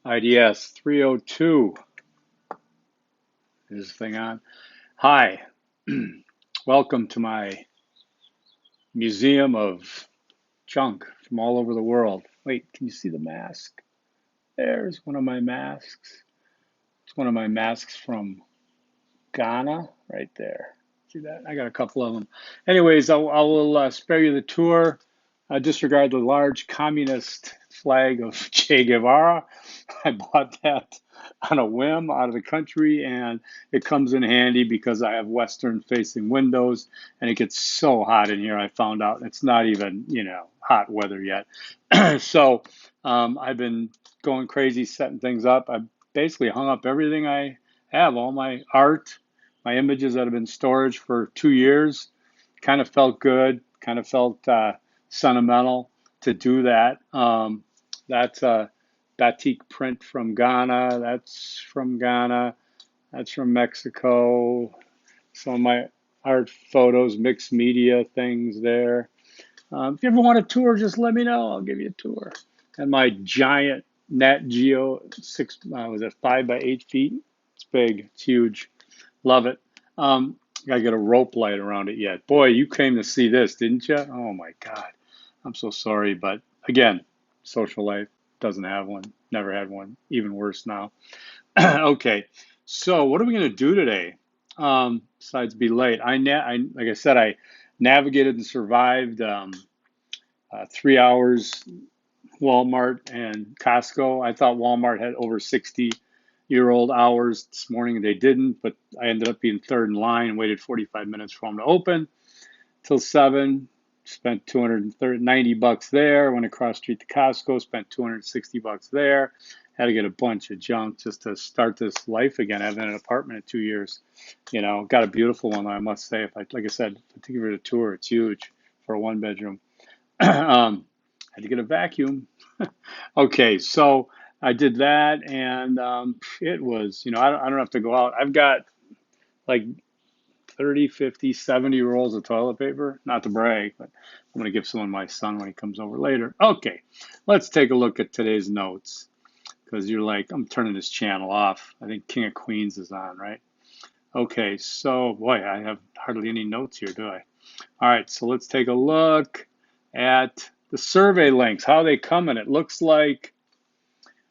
IDS 302. Is this thing on? Hi, welcome to my museum of junk from all over the world. Wait, can you see the mask? There's one of my masks. It's one of my masks from Ghana, right there. See that? I got a couple of them. Anyways, I will spare you the tour. Disregard the large communist flag of Che Guevara. I bought that on a whim out of the country, and it comes in handy because I have western facing windows, and it gets so hot in here. I found out it's not even, hot weather yet. So I've been going crazy setting things up. I basically hung up everything I have, all my art, my images that have been storage for 2 years. Kind of felt good, kind of felt sentimental to do that. That's a batik print from Ghana. That's from Ghana. That's from Mexico. Some of my art photos, mixed media things there. If you ever want a tour, just let me know. I'll give you a tour. And my giant Nat Geo was it 5 by 8 feet? It's big. It's huge. Love it. Gotta get a rope light around it yet. Boy, you came to see this, didn't you? Oh my God. I'm so sorry, but again, social life doesn't have one. Never had one. Even worse now. Okay, so what are we gonna do today? Besides be late, like I said, I navigated and survived 3 hours Walmart and Costco. I thought Walmart had over 60-year-old hours this morning. They didn't, but I ended up being third in line and waited 45 minutes for them to open till 7. Spent $290 there. Went across the street to Costco. Spent $260 there. Had to get a bunch of junk just to start this life again. I haven't had an apartment in 2 years. Got a beautiful one, I must say. Like I said, to give it a tour, it's huge for a one bedroom. Had to get a vacuum. Okay, so I did that, and it was, I don't have to go out. I've got like 30, 50, 70 rolls of toilet paper. Not to brag, but I'm going to give some to my son when he comes over later. Okay, let's take a look at today's notes, because you're like, I'm turning this channel off. I think King of Queens is on, right? Okay, so, boy, I have hardly any notes here, do I? All right, so let's take a look at the survey links, how they come in. It looks like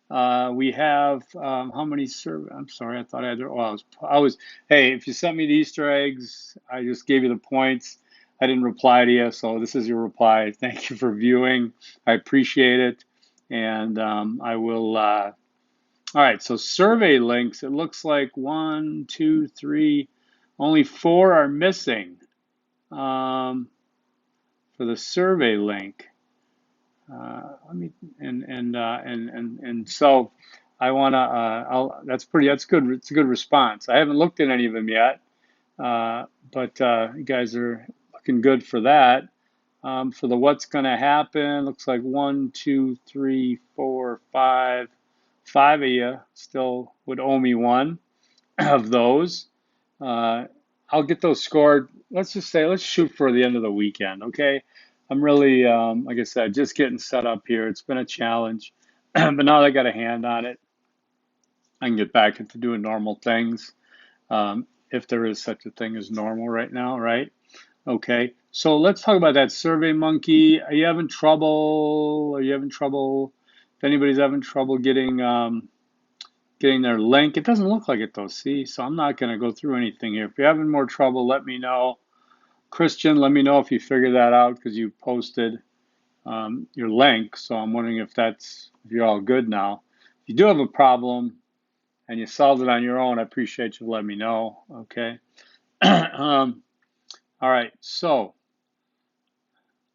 we have how many survey? I'm sorry, I thought I had. Oh, Hey, if you sent me the Easter eggs, I just gave you the points. I didn't reply to you, so this is your reply. Thank you for viewing. I appreciate it, and I will. All right, so survey links. It looks like 1, 2, 3. Only 4 are missing for the survey link. Let me and so I wanna. That's good. It's a good response. I haven't looked at any of them yet, but you guys are looking good for that. For the what's gonna happen, looks like 1, 2, 3, 4, 5. 5 of you still would owe me one of those. I'll get those scored. Let's shoot for the end of the weekend, okay? I'm really, like I said, just getting set up here. It's been a challenge, but now that I got a hand on it, I can get back into doing normal things, if there is such a thing as normal right now, right? Okay, so let's talk about that Survey Monkey. Are you having trouble? If anybody's having trouble getting their link, it doesn't look like it though, see? So I'm not going to go through anything here. If you're having more trouble, let me know. Christian, let me know if you figure that out, because you posted your link. So I'm wondering if you're all good now. If you do have a problem and you solved it on your own, I appreciate you letting me know. Okay. All right. So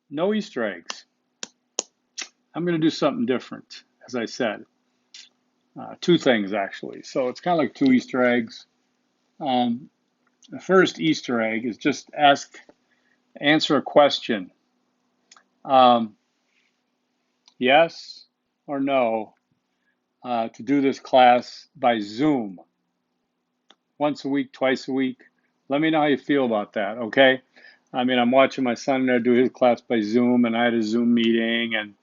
no Easter eggs. I'm going to do something different, as I said. 2 things actually. So it's kind of like 2 Easter eggs. The first Easter egg is just answer a question. Yes or no to do this class by Zoom. Once a week, twice a week. Let me know how you feel about that, okay? I mean, I'm watching my son there do his class by Zoom, and I had a Zoom meeting, and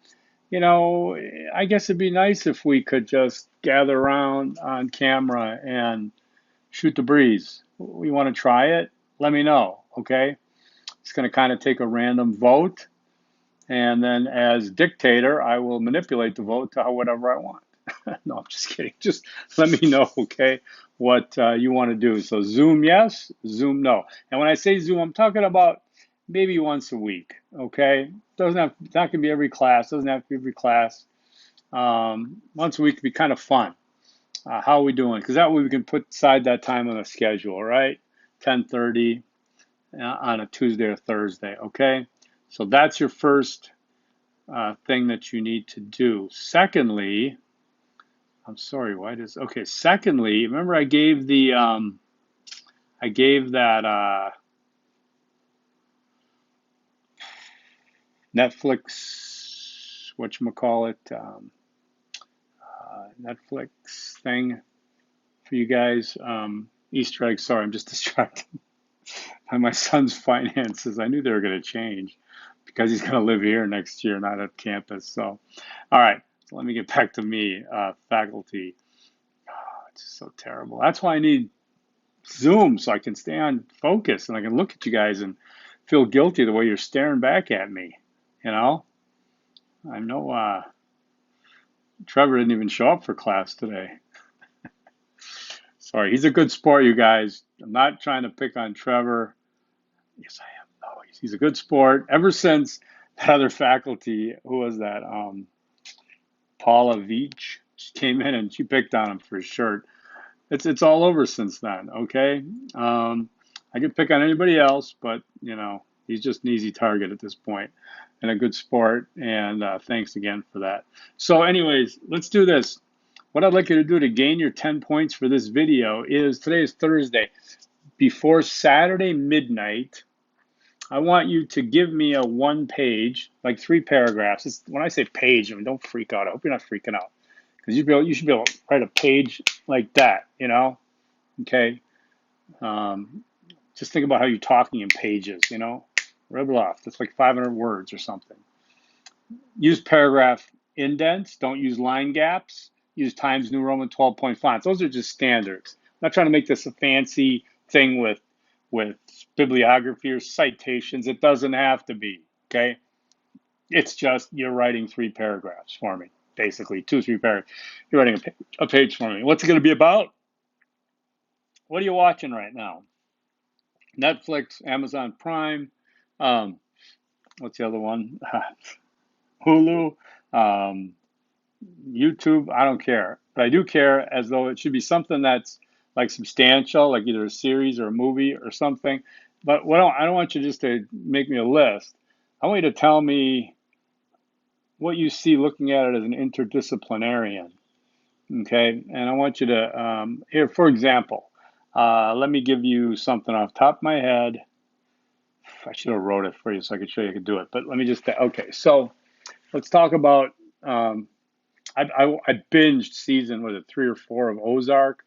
you know, I guess it'd be nice if we could just gather around on camera and shoot the breeze. We want to try it? Let me know, okay? It's going to kind of take a random vote, and then as dictator, I will manipulate the vote to whatever I want. No, I'm just kidding. Just let me know, okay, what you want to do. So Zoom, yes, Zoom, no. And when I say Zoom, I'm talking about maybe once a week, okay? Doesn't have, not going to be every class. Doesn't have to be every class. Once a week would be kind of fun. How are we doing? Because that way we can put aside that time on the schedule, right? 10:30 on a Tuesday or Thursday, okay? So that's your first thing that you need to do. Secondly, I'm sorry, why does, okay, secondly, remember I gave that Netflix, whatchamacallit, Netflix thing for you guys. Easter egg, sorry, I'm just distracted by my son's finances. I knew they were going to change because he's going to live here next year, not at campus. So, all right, so let me get back to me, faculty. Oh, it's so terrible. That's why I need Zoom so I can stay on focus and I can look at you guys and feel guilty the way you're staring back at me. You know, I know Trevor didn't even show up for class today. Sorry, he's a good sport, you guys. I'm not trying to pick on Trevor. Yes, I am. No, he's a good sport. Ever since that other faculty, who was that? Paula Veach. She came in and she picked on him for his shirt. It's all over since then. Okay, I could pick on anybody else, but you know he's just an easy target at this point, and a good sport. And thanks again for that. So, anyways, let's do this. What I'd like you to do to gain your 10 points for this video is today is Thursday. Before Saturday midnight, I want you to give me a one page, like 3 paragraphs. When I say page, I mean, don't freak out. I hope you're not freaking out because you should be able to write a page like that, you know? Okay. Um, just think about how you're talking in pages, you know? Rib it off. That's like 500 words or something. Use paragraph indents. Don't use line gaps. Use Times New Roman 12-point fonts. Those are just standards. I'm not trying to make this a fancy thing with bibliography or citations. It doesn't have to be, okay? It's just you're writing 3 paragraphs for me, basically, 2, 3 paragraphs. You're writing a page for me. What's it going to be about? What are you watching right now? Netflix, Amazon Prime, um, what's the other one? Hulu, um, YouTube. I don't care, but I do care as though it should be something that's like substantial, like either a series or a movie or something. But I don't want you just to make me a list. I want you to tell me what you see looking at it as an interdisciplinarian. Okay, and I want you to here, for example, let me give you something off the top of my head. I should have wrote it for you so I could show you I could do it. But let me just, okay, so let's talk about, I binged season, was it 3 or 4 of Ozark?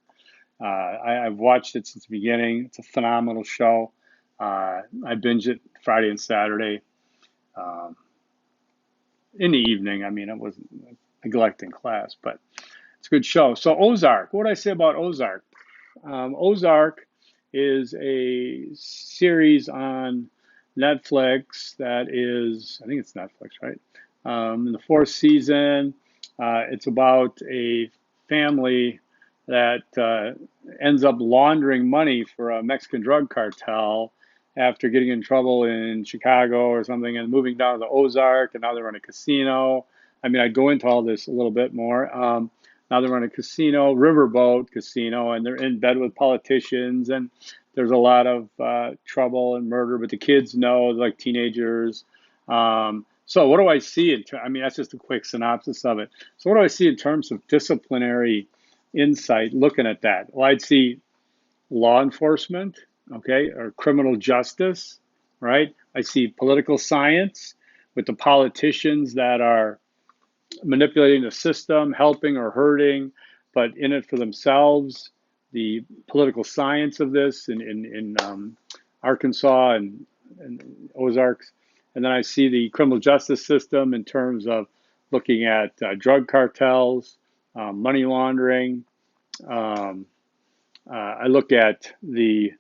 I've watched it since the beginning. It's a phenomenal show. I binged it Friday and Saturday um, in the evening. I mean, it wasn't neglecting class, but it's a good show. So Ozark, what did I say about Ozark? Ozark is a series on Netflix that is, I think it's Netflix, right? In the 4th season, it's about a family that ends up laundering money for a Mexican drug cartel after getting in trouble in Chicago or something and moving down to the Ozark, and now they're in a casino. I mean, I'd go into all this a little bit more. Now they're in a casino, riverboat casino, and they're in bed with politicians, and there's a lot of trouble and murder, but the kids know, like teenagers. So what do I see I mean, that's just a quick synopsis of it. So what do I see in terms of disciplinary insight looking at that? Well, I'd see law enforcement, okay, or criminal justice, right? I see political science with the politicians that are manipulating the system, helping or hurting, but in it for themselves. The political science of this in Arkansas and Ozarks. And then I see the criminal justice system in terms of looking at drug cartels, money laundering. Um, I look at the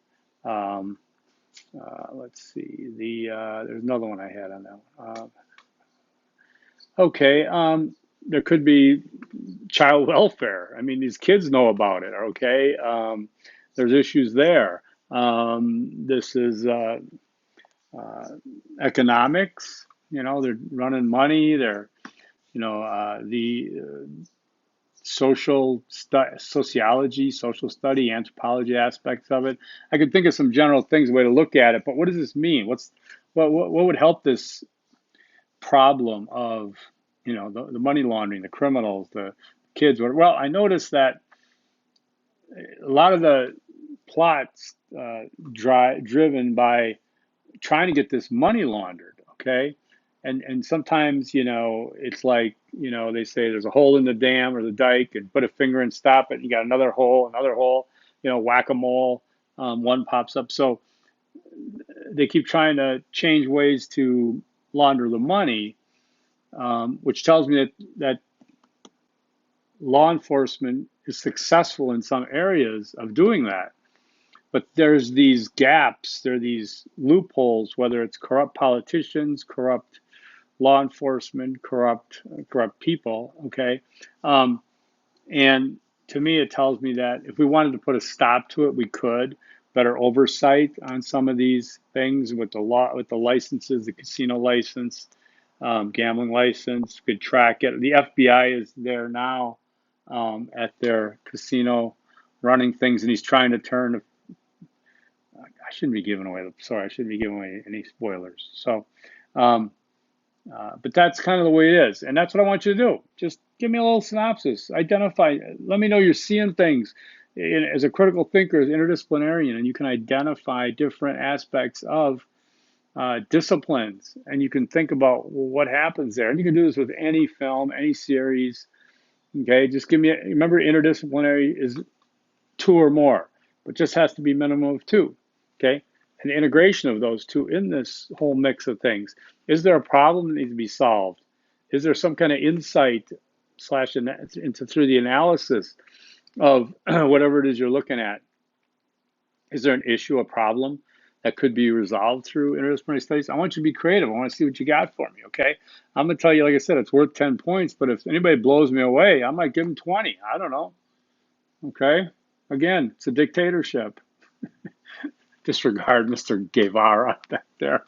let's see, there's another one I had on that one. Okay, there could be child welfare. I mean, these kids know about it. Okay, there's issues there. This is economics. You know, they're running money. They're, the sociology, social study, anthropology aspects of it. I could think of some general things, a way to look at it. But what does this mean? What would help this problem of, the money laundering, the criminals, the kids? Well, I noticed that a lot of the plots driven by trying to get this money laundered. Okay, and sometimes it's like they say there's a hole in the dam or the dike, and put a finger and stop it. And you got another hole. Whack-a-mole. One pops up. So they keep trying to change ways to launder the money, which tells me that law enforcement is successful in some areas of doing that. But there's these gaps, there are these loopholes, whether it's corrupt politicians, corrupt law enforcement, corrupt people. Okay, and to me, it tells me that if we wanted to put a stop to it, we could. Better oversight on some of these things with the law, with the licenses, the casino license, gambling license, could track it. The FBI is there now at their casino running things, and he's trying to turn. I shouldn't be giving away sorry, I shouldn't be giving away any spoilers. So, um, but that's kind of the way it is, and that's what I want you to do. Just give me a little synopsis. Identify. Let me know you're seeing things. As a critical thinker, as interdisciplinarian, and you can identify different aspects of disciplines, and you can think about, well, what happens there. And you can do this with any film, any series. Okay, just give me. Remember, interdisciplinary is two or more, but just has to be minimum of two. Okay, and the integration of those two in this whole mix of things. Is there a problem that needs to be solved? Is there some kind of insight slash into through the analysis of whatever it is you're looking at? Is there an issue, a problem that could be resolved through interdisciplinary studies? I want you to be creative. I want to see what you got for me. Okay, I'm gonna tell you, like I said, it's worth 10 points, but if anybody blows me away, I might give them 20. I don't know. Okay, again, it's a dictatorship. Disregard Mr. Guevara back there.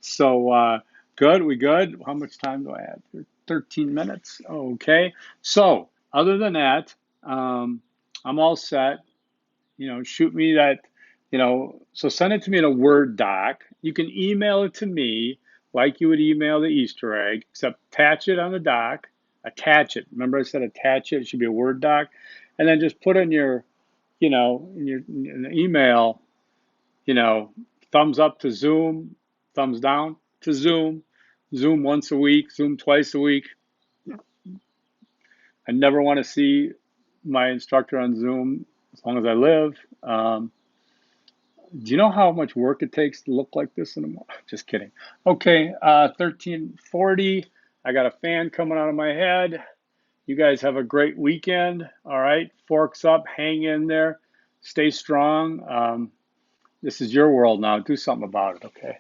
So good, we good? How much time do I have here? 13 minutes. Okay. So other than that, I'm all set. Shoot me that, so send it to me in a Word doc. You can email it to me like you would email the Easter egg, except attach it on the doc. Attach it. Remember I said attach it. It should be a Word doc. And then just put in your, in the email, thumbs up to Zoom, thumbs down to Zoom, Zoom once a week, Zoom twice a week. I never want to see my instructor on Zoom as long as I live. Do you know how much work it takes to look like this in a morning? Just kidding. Okay, 1340. I got a fan coming out of my head. You guys have a great weekend. All right, forks up, hang in there, stay strong. This is your world now. Do something about it, okay?